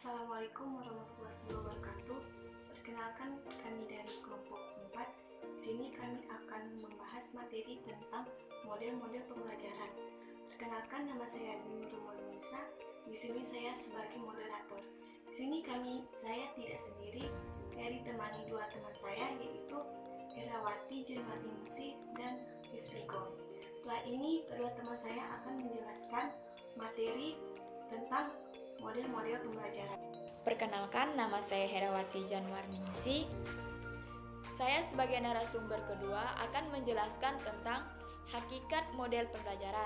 Assalamualaikum warahmatullahi wabarakatuh. Perkenalkan, kami dari kelompok 4. Di sini kami akan membahas materi tentang model-model pembelajaran. Perkenalkan, nama saya Nurul Nisa. Di sini saya sebagai moderator. Di sini saya tidak sendiri, saya ditemani dua teman saya, yaitu Herawati Janwarningsih dan Yusriko. Setelah ini, kedua teman saya akan menjelaskan materi tentang model-model pembelajaran. Perkenalkan, nama saya Herawati Janwarningsih. Saya sebagai narasumber kedua akan menjelaskan tentang hakikat model pembelajaran.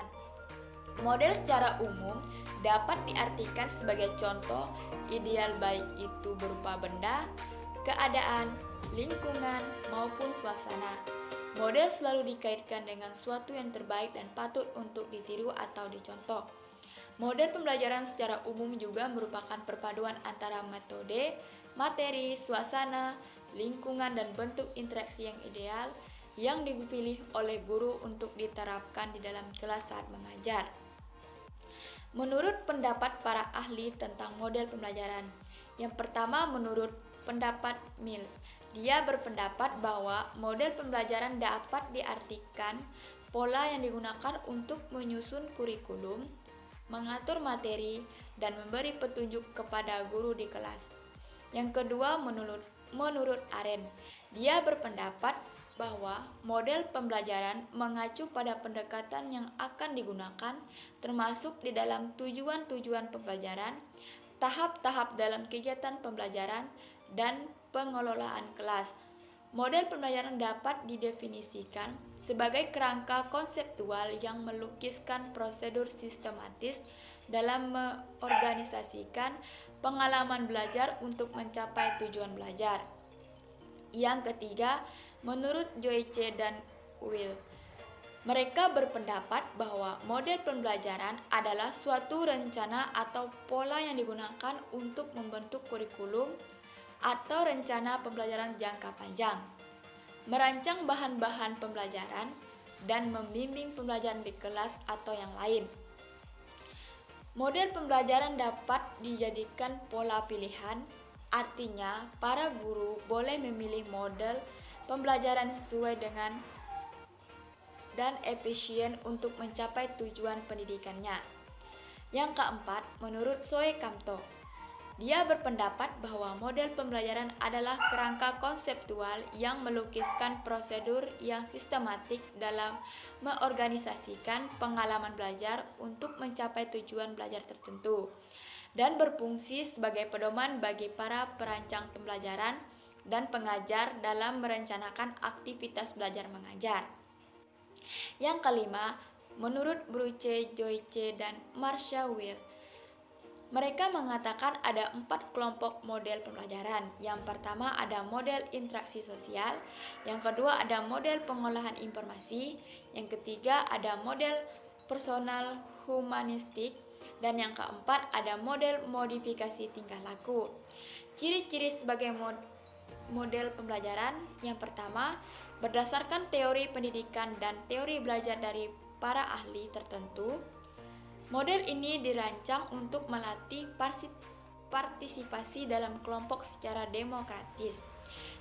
Model secara umum dapat diartikan sebagai contoh ideal, baik itu berupa benda, keadaan, lingkungan, maupun suasana. Model selalu dikaitkan dengan suatu yang terbaik dan patut untuk ditiru atau dicontoh. Model pembelajaran secara umum juga merupakan perpaduan antara metode, materi, suasana, lingkungan, dan bentuk interaksi yang ideal yang dipilih oleh guru untuk diterapkan di dalam kelas saat mengajar. Menurut pendapat para ahli tentang model pembelajaran, yang pertama menurut pendapat Mills, dia berpendapat bahwa model pembelajaran dapat diartikan pola yang digunakan untuk menyusun kurikulum, mengatur materi, dan memberi petunjuk kepada guru di kelas. Yang kedua, menurut Arendt, dia berpendapat bahwa model pembelajaran mengacu pada pendekatan yang akan digunakan, termasuk di dalam tujuan-tujuan pembelajaran, tahap-tahap dalam kegiatan pembelajaran, dan pengelolaan kelas. Model pembelajaran dapat didefinisikan sebagai kerangka konseptual yang melukiskan prosedur sistematis dalam mengorganisasikan pengalaman belajar untuk mencapai tujuan belajar. Yang ketiga, menurut Joyce dan Will, mereka berpendapat bahwa model pembelajaran adalah suatu rencana atau pola yang digunakan untuk membentuk kurikulum atau rencana pembelajaran jangka panjang, merancang bahan-bahan pembelajaran, dan membimbing pembelajaran di kelas atau yang lain. Model pembelajaran dapat dijadikan pola pilihan, artinya para guru boleh memilih model pembelajaran sesuai dengan dan efisien untuk mencapai tujuan pendidikannya. Yang keempat, menurut Soe Kamto, dia berpendapat bahwa model pembelajaran adalah kerangka konseptual yang melukiskan prosedur yang sistematik dalam mengorganisasikan pengalaman belajar untuk mencapai tujuan belajar tertentu dan berfungsi sebagai pedoman bagi para perancang pembelajaran dan pengajar dalam merencanakan aktivitas belajar mengajar. Yang kelima, menurut Bruce, Joyce, dan Marcia Will, mereka mengatakan ada 4 kelompok model pembelajaran. Yang pertama ada model interaksi sosial, yang kedua ada model pengolahan informasi, yang ketiga ada model personal humanistik, dan yang keempat ada model modifikasi tingkah laku. Ciri-ciri sebagai model pembelajaran, yang pertama, berdasarkan teori pendidikan dan teori belajar dari para ahli tertentu, model ini dirancang untuk melatih partisipasi dalam kelompok secara demokratis.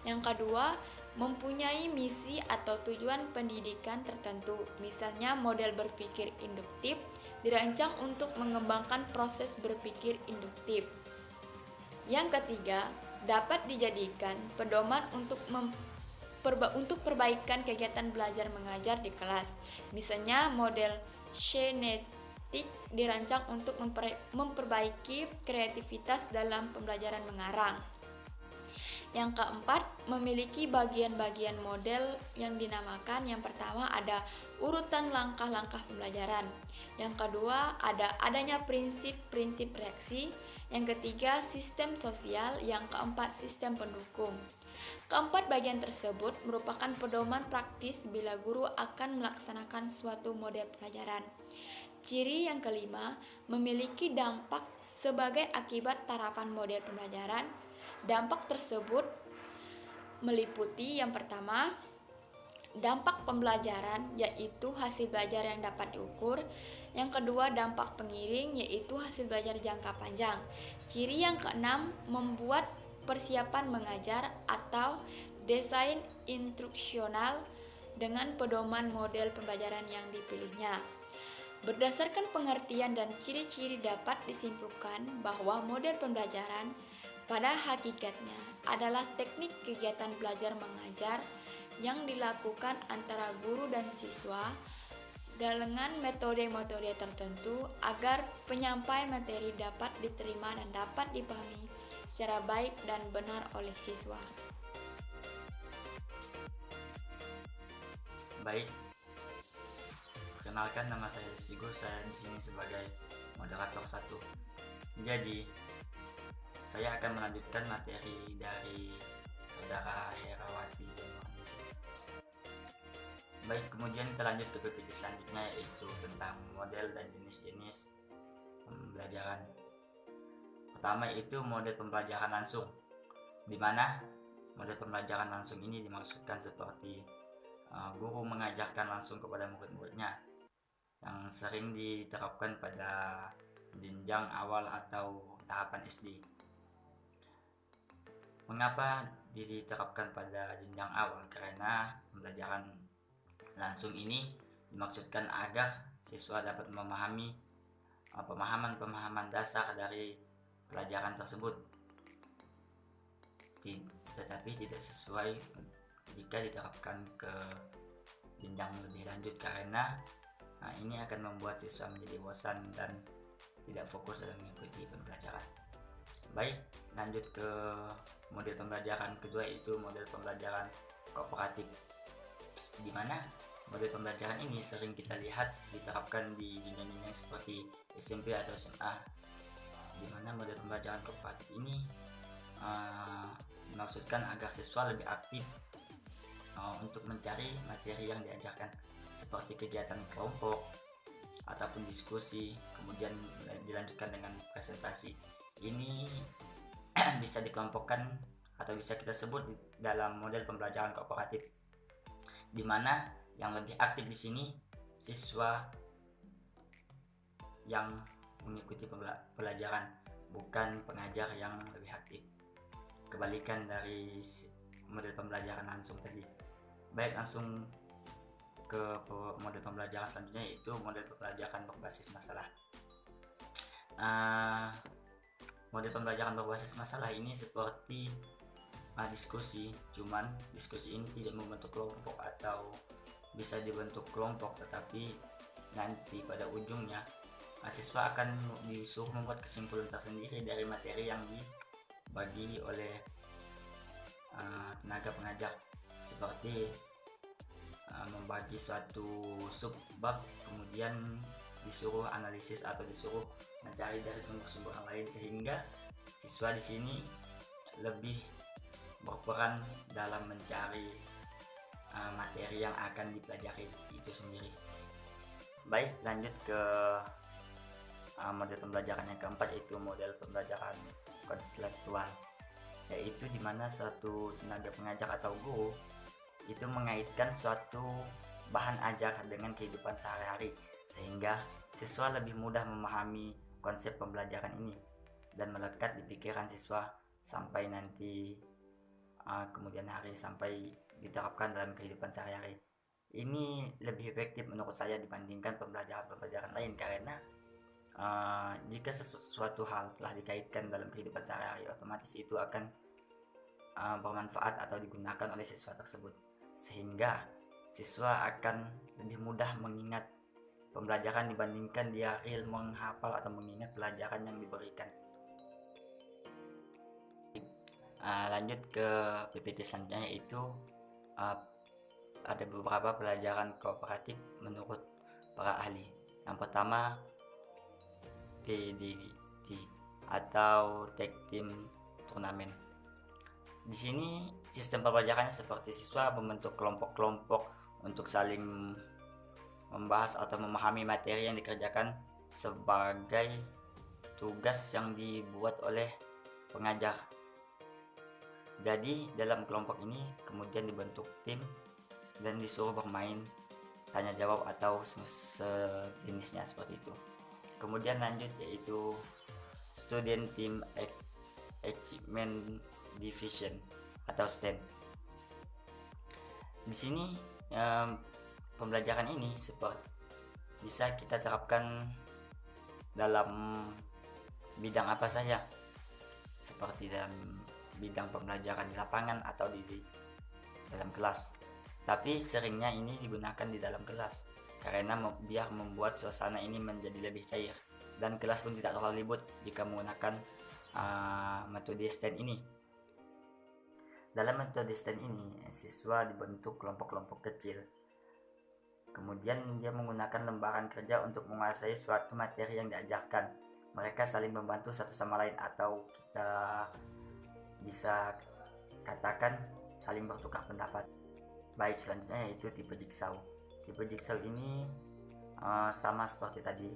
Yang kedua, mempunyai misi atau tujuan pendidikan tertentu. Misalnya, model berpikir induktif dirancang untuk mengembangkan proses berpikir induktif. Yang ketiga, dapat dijadikan pedoman untuk perbaikan kegiatan belajar mengajar di kelas. Misalnya, model Shennetic dirancang untuk memperbaiki kreativitas dalam pembelajaran mengarang. Yang keempat, memiliki bagian-bagian model yang dinamakan, yang pertama ada urutan langkah-langkah pembelajaran, yang kedua adanya prinsip-prinsip reaksi, yang ketiga sistem sosial, yang keempat sistem pendukung. Keempat bagian tersebut merupakan pedoman praktis bila guru akan melaksanakan suatu model pelajaran. Ciri yang kelima, memiliki dampak sebagai akibat terapan model pembelajaran. Dampak tersebut meliputi yang pertama, dampak pembelajaran, yaitu hasil belajar yang dapat diukur. Yang kedua, dampak pengiring, yaitu hasil belajar jangka panjang. Ciri yang keenam, membuat persiapan mengajar atau desain instruksional dengan pedoman model pembelajaran yang dipilihnya. Berdasarkan pengertian dan ciri-ciri dapat disimpulkan bahwa model pembelajaran pada hakikatnya adalah teknik kegiatan belajar mengajar yang dilakukan antara guru dan siswa dengan metode-metode tertentu agar penyampaian materi dapat diterima dan dapat dipahami secara baik dan benar oleh siswa. Baik, perkenalkan, nama saya Rizvigo. Saya di sini sebagai moderator 1. Jadi, saya akan melanjutkan materi dari saudara Herawati Janwarningsi. Baik, kemudian kita lanjut ke PPT selanjutnya, yaitu tentang model dan jenis-jenis pembelajaran. Pertama itu model pembelajaran langsung, di mana model pembelajaran langsung ini dimaksudkan seperti guru mengajarkan langsung kepada murid-muridnya, yang sering diterapkan pada jenjang awal atau tahapan SD. Mengapa diterapkan pada jenjang awal? Karena pembelajaran langsung ini dimaksudkan agar siswa dapat memahami pemahaman dasar dari pelajaran tersebut, tetapi tidak sesuai jika diterapkan ke jenjang lebih lanjut, karena ini akan membuat siswa menjadi bosan dan tidak fokus dalam mengikuti pembelajaran. Baik, lanjut ke model pembelajaran kedua, yaitu model pembelajaran kooperatif, di mana model pembelajaran ini sering kita lihat diterapkan di jenjang-jenjang seperti SMP atau SMA, di mana model pembelajaran kooperatif ini dimaksudkan agar siswa lebih aktif untuk mencari materi yang diajarkan, seperti kegiatan kelompok ataupun diskusi, kemudian dilanjutkan dengan presentasi. Ini bisa dikelompokkan atau bisa kita sebut dalam model pembelajaran kooperatif, di mana yang lebih aktif di sini siswa yang mengikuti pelajaran, bukan pengajar yang lebih aktif, kebalikan dari model pembelajaran langsung tadi. Baik, langsung ke model pembelajaran selanjutnya, yaitu model pembelajaran berbasis masalah. Model pembelajaran berbasis masalah ini seperti diskusi, cuman diskusi ini tidak membentuk kelompok atau bisa dibentuk kelompok, tetapi nanti pada ujungnya siswa akan disuruh membuat kesimpulan tersendiri dari materi yang dibagi oleh tenaga pengajar, seperti membagi suatu subbab, kemudian disuruh analisis atau disuruh mencari dari sumber-sumber yang lain, sehingga siswa di sini lebih berperan dalam mencari materi yang akan dipelajari itu sendiri. Baik, lanjut ke model pembelajaran yang keempat, yaitu model pembelajaran konseptual, yaitu dimana suatu tenaga pengajar atau guru itu mengaitkan suatu bahan ajar dengan kehidupan sehari-hari, sehingga siswa lebih mudah memahami konsep pembelajaran ini dan melekat di pikiran siswa sampai nanti kemudian hari, sampai diterapkan dalam kehidupan sehari-hari. Ini lebih efektif menurut saya dibandingkan pembelajaran lain, karena jika sesuatu hal telah dikaitkan dalam kehidupan sehari-hari, otomatis itu akan bermanfaat atau digunakan oleh siswa tersebut, sehingga siswa akan lebih mudah mengingat pembelajaran dibandingkan dia real menghafal atau mengingat pelajaran yang diberikan. Lanjut ke PPT selanjutnya, yaitu ada beberapa pelajaran kooperatif menurut para ahli. Yang pertama, TDT atau Tag Team Turnamen. Di sini sistem pembelajarannya seperti siswa membentuk kelompok-kelompok untuk saling membahas atau memahami materi yang dikerjakan sebagai tugas yang dibuat oleh pengajar. Jadi dalam kelompok ini kemudian dibentuk tim dan disuruh bermain tanya jawab atau sejenisnya seperti itu. Kemudian lanjut yaitu Student Team Achievement Division atau STEM. Di sini pembelajaran ini bisa kita terapkan dalam bidang apa saja, seperti dalam bidang pembelajaran di lapangan atau di dalam kelas. Tapi seringnya ini digunakan di dalam kelas karena biar membuat suasana ini menjadi lebih cair, dan kelas pun tidak terlalu ribut jika menggunakan metode STEM ini. Dalam metode STEM ini, siswa dibentuk kelompok-kelompok kecil. Kemudian dia menggunakan lembaran kerja untuk menguasai suatu materi yang diajarkan. Mereka saling membantu satu sama lain, atau kita bisa katakan saling bertukar pendapat. Baik, selanjutnya yaitu tipe jigsaw. Tipe jigsaw ini sama seperti tadi.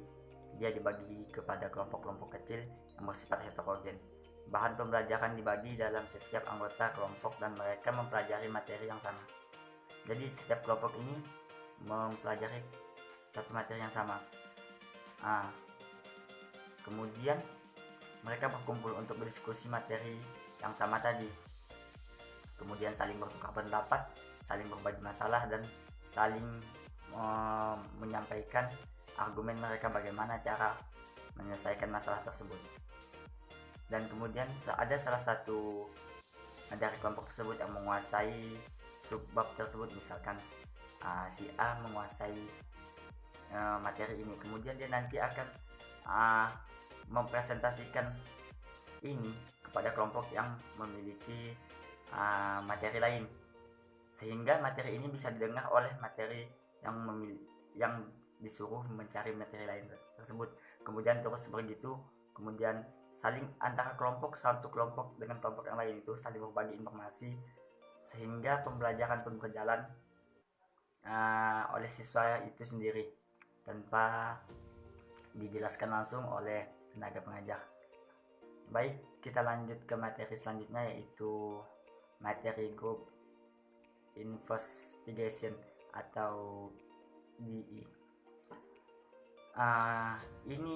Dia dibagi kepada kelompok-kelompok kecil yang bersifat heterogen. Bahan pembelajaran dibagi dalam setiap anggota kelompok dan mereka mempelajari materi yang sama. Jadi setiap kelompok ini mempelajari satu materi yang sama. Kemudian mereka berkumpul untuk berdiskusi materi yang sama tadi. Kemudian saling bertukar pendapat, saling berbagi masalah, dan saling menyampaikan argumen mereka bagaimana cara menyelesaikan masalah tersebut. Dan kemudian ada salah satu dari kelompok tersebut yang menguasai subbab tersebut, misalkan si A menguasai materi ini, kemudian dia nanti akan mempresentasikan ini kepada kelompok yang memiliki materi lain, sehingga materi ini bisa didengar oleh materi yang disuruh mencari materi lain tersebut. Kemudian terus begitu, kemudian saling antara kelompok, satu kelompok dengan kelompok yang lain itu saling berbagi informasi, sehingga pembelajaran pun berjalan oleh siswa itu sendiri tanpa dijelaskan langsung oleh tenaga pengajar. Baik, kita lanjut ke materi selanjutnya yaitu materi Group Investigation atau GI. Ini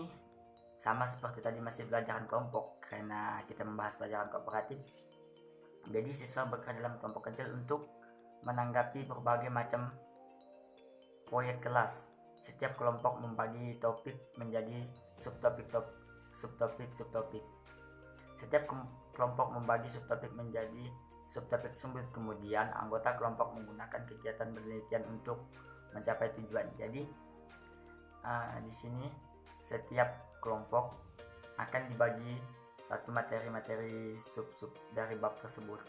sama seperti tadi, masih pelajaran kelompok karena kita membahas pelajaran kooperatif. Jadi siswa bekerja dalam kelompok kecil untuk menanggapi berbagai macam proyek kelas. Setiap kelompok membagi topik menjadi subtopik. Setiap kelompok membagi subtopik menjadi subtopik tersebut. Kemudian anggota kelompok menggunakan kegiatan penelitian untuk mencapai tujuan. Jadi di sini setiap kelompok akan dibagi satu materi-materi sub-sub dari bab tersebut.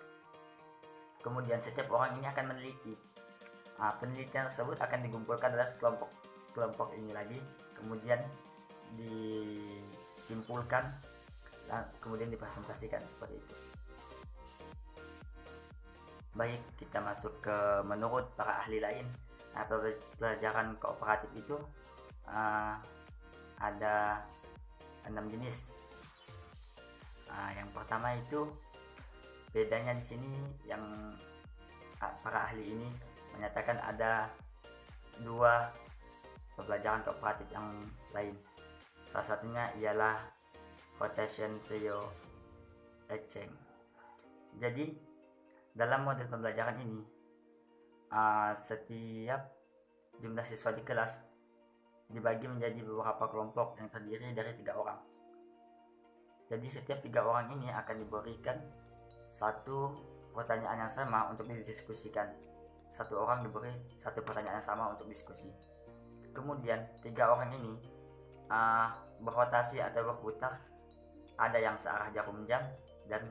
Kemudian setiap orang ini akan meneliti. Penelitian tersebut akan dikumpulkan dalam kelompok ini lagi, kemudian disimpulkan dan kemudian dipresentasikan seperti itu. Baik, kita masuk ke menurut para ahli lain. Pelajaran kooperatif itu ada 6 jenis. Yang pertama itu bedanya di sini, yang para ahli ini menyatakan ada 2 pembelajaran kooperatif yang lain. Salah satunya ialah rotation trio exchange. Jadi dalam model pembelajaran ini setiap jumlah siswa di kelas dibagi menjadi beberapa kelompok yang terdiri dari 3 orang. Jadi setiap 3 orang ini akan diberikan satu pertanyaan yang sama untuk didiskusikan. Satu orang diberi satu pertanyaan yang sama untuk diskusi. Kemudian 3 orang ini berrotasi atau berputar. Ada yang searah jarum jam dan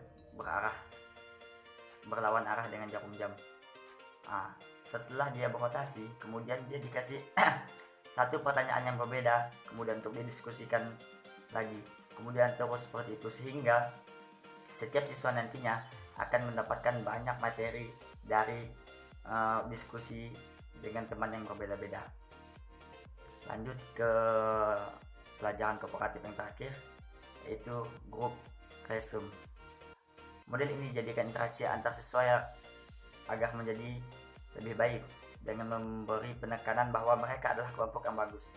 berlawan arah dengan jarum jam. Setelah dia berrotasi, kemudian dia dikasih satu pertanyaan yang berbeda, kemudian untuk didiskusikan lagi. Kemudian terus seperti itu, sehingga setiap siswa nantinya akan mendapatkan banyak materi dari diskusi dengan teman yang berbeda-beda. Lanjut ke pelajaran kooperatif yang terakhir, yaitu Group Classroom. Model ini dijadikan interaksi antar siswa agar menjadi lebih baik. dengan memberi penekanan bahwa mereka adalah kelompok yang bagus.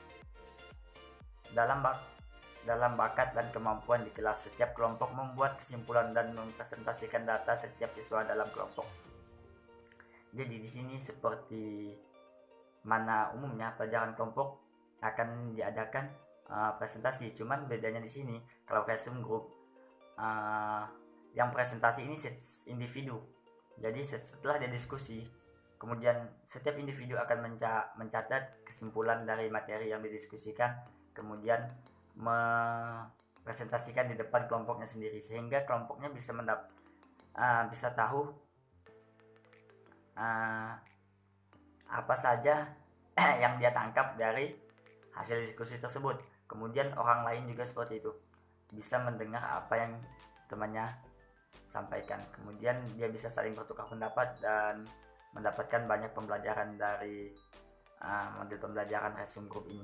Dalam bakat dan kemampuan di kelas, setiap kelompok membuat kesimpulan dan mempresentasikan data setiap siswa dalam kelompok. Jadi di sini seperti mana umumnya pelajaran kelompok akan diadakan presentasi, cuman bedanya di sini kalau resume group yang presentasi ini individu. Jadi setelah dia diskusi, kemudian setiap individu akan mencatat kesimpulan dari materi yang didiskusikan, kemudian mempresentasikan di depan kelompoknya sendiri, sehingga kelompoknya bisa tahu apa saja yang dia tangkap dari hasil diskusi tersebut. Kemudian orang lain juga seperti itu, bisa mendengar apa yang temannya sampaikan, kemudian dia bisa saling bertukar pendapat dan mendapatkan banyak pembelajaran dari model pembelajaran resume group ini.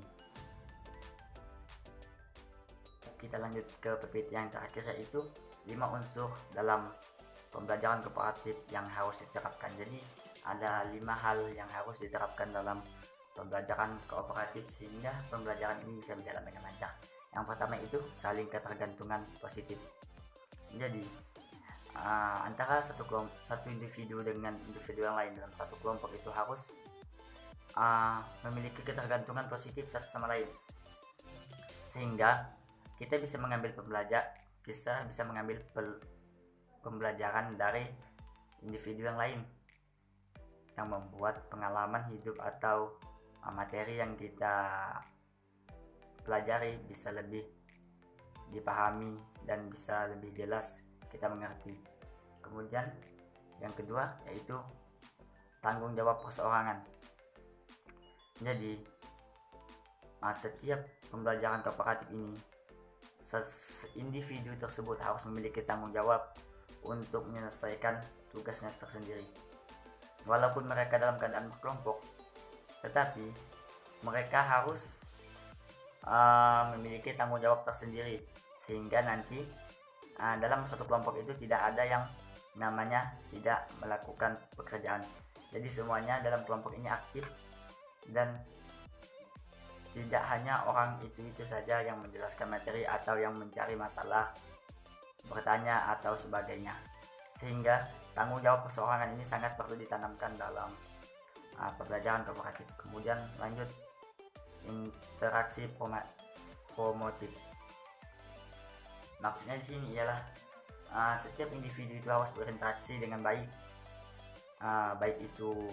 Kita lanjut ke PPT yang terakhir, yaitu 5 unsur dalam pembelajaran kooperatif yang harus diterapkan. Jadi ada 5 hal yang harus diterapkan dalam pembelajaran kooperatif sehingga pembelajaran ini bisa berjalan dengan lancar. Yang pertama itu saling ketergantungan positif. Jadi antara satu individu dengan individu yang lain dalam satu kelompok itu harus memiliki ketergantungan positif satu sama lain, sehingga kita bisa mengambil pembelajaran dari individu yang lain yang membuat pengalaman hidup atau materi yang kita pelajari bisa lebih dipahami dan bisa lebih jelas kita mengerti. Kemudian yang kedua yaitu tanggung jawab perseorangan. Jadi setiap pembelajaran kooperatif ini individu tersebut harus memiliki tanggung jawab untuk menyelesaikan tugasnya tersendiri. Walaupun mereka dalam keadaan berkelompok, tetapi mereka harus memiliki tanggung jawab tersendiri, sehingga nanti dalam satu kelompok itu tidak ada yang namanya tidak melakukan pekerjaan. Jadi semuanya dalam kelompok ini aktif dan tidak hanya orang itu saja yang menjelaskan materi atau yang mencari masalah, bertanya atau sebagainya. Sehingga tanggung jawab perseorangan ini sangat perlu ditanamkan dalam pembelajaran kooperatif. Kemudian lanjut interaksi promotif. Maksudnya di sini ialah setiap individu itu harus berinteraksi dengan baik, baik itu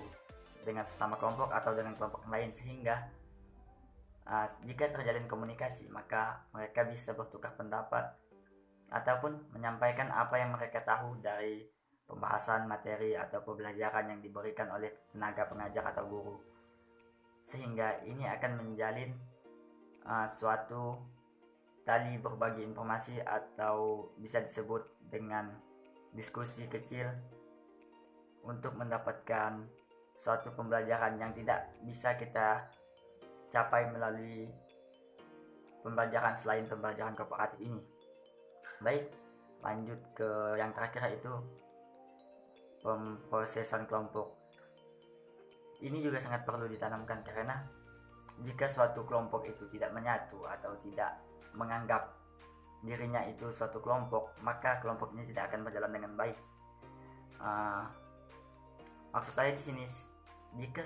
dengan sesama kelompok atau dengan kelompok lain, sehingga jika terjalin komunikasi maka mereka bisa bertukar pendapat ataupun menyampaikan apa yang mereka tahu dari pembahasan materi atau pembelajaran yang diberikan oleh tenaga pengajar atau guru, sehingga ini akan menjalin suatu tali berbagi informasi atau bisa disebut dengan diskusi kecil untuk mendapatkan suatu pembelajaran yang tidak bisa kita capai melalui pembelajaran selain pembelajaran kooperatif ini. Baik, lanjut ke yang terakhir, yaitu pemrosesan kelompok. Ini juga sangat perlu ditanamkan karena jika suatu kelompok itu tidak menyatu atau tidak menganggap dirinya itu suatu kelompok, maka kelompok ini tidak akan berjalan dengan baik. Maksud saya di sini, jika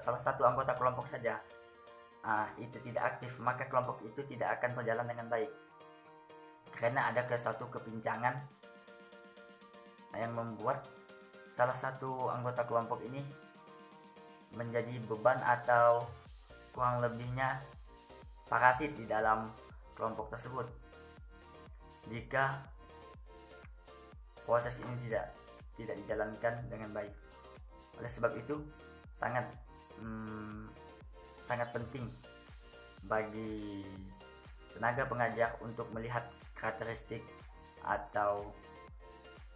salah satu anggota kelompok saja itu tidak aktif, maka kelompok itu tidak akan berjalan dengan baik, karena ada suatu kepincangan yang membuat salah satu anggota kelompok ini menjadi beban atau kurang lebihnya parasit di dalam kelompok tersebut jika proses ini tidak dijalankan dengan baik. Oleh sebab itu sangat penting bagi tenaga pengajar untuk melihat karakteristik atau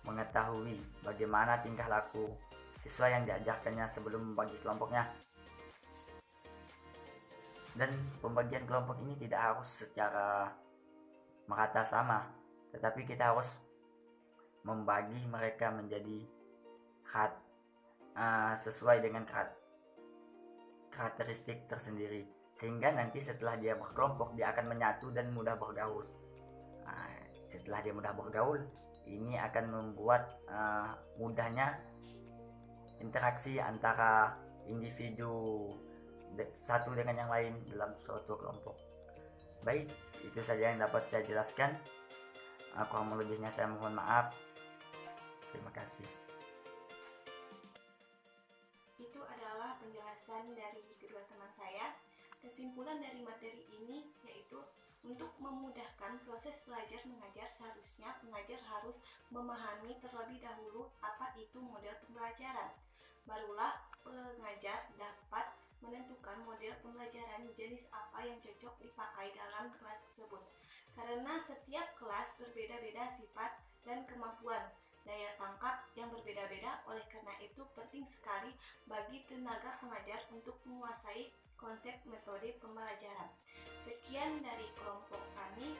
mengetahui bagaimana tingkah laku siswa yang diajarkannya sebelum membagi kelompoknya. Dan pembagian kelompok ini tidak harus secara merata sama, tetapi kita harus membagi mereka menjadi sesuai dengan karakteristik tersendiri, sehingga nanti setelah dia berkelompok dia akan menyatu dan mudah bergaul. Setelah dia mudah bergaul, ini akan membuat mudahnya interaksi antara individu satu dengan yang lain dalam suatu kelompok. Baik, itu saja yang dapat saya jelaskan. Kurang lebihnya saya mohon maaf. Terima kasih. Itu adalah penjelasan dari kedua teman saya. Kesimpulan dari materi ini yaitu untuk memudahkan proses belajar mengajar, seharusnya pengajar harus memahami terlebih dahulu apa itu model pembelajaran. Barulah pengajar dapat menentukan model pembelajaran jenis apa yang cocok dipakai dalam kelas tersebut. Karena setiap kelas berbeda-beda sifat dan kemampuan daya tangkap yang berbeda-beda, oleh karena itu penting sekali bagi tenaga pengajar untuk menguasai konsep metode pembelajaran. Sekian dari kelompok kami.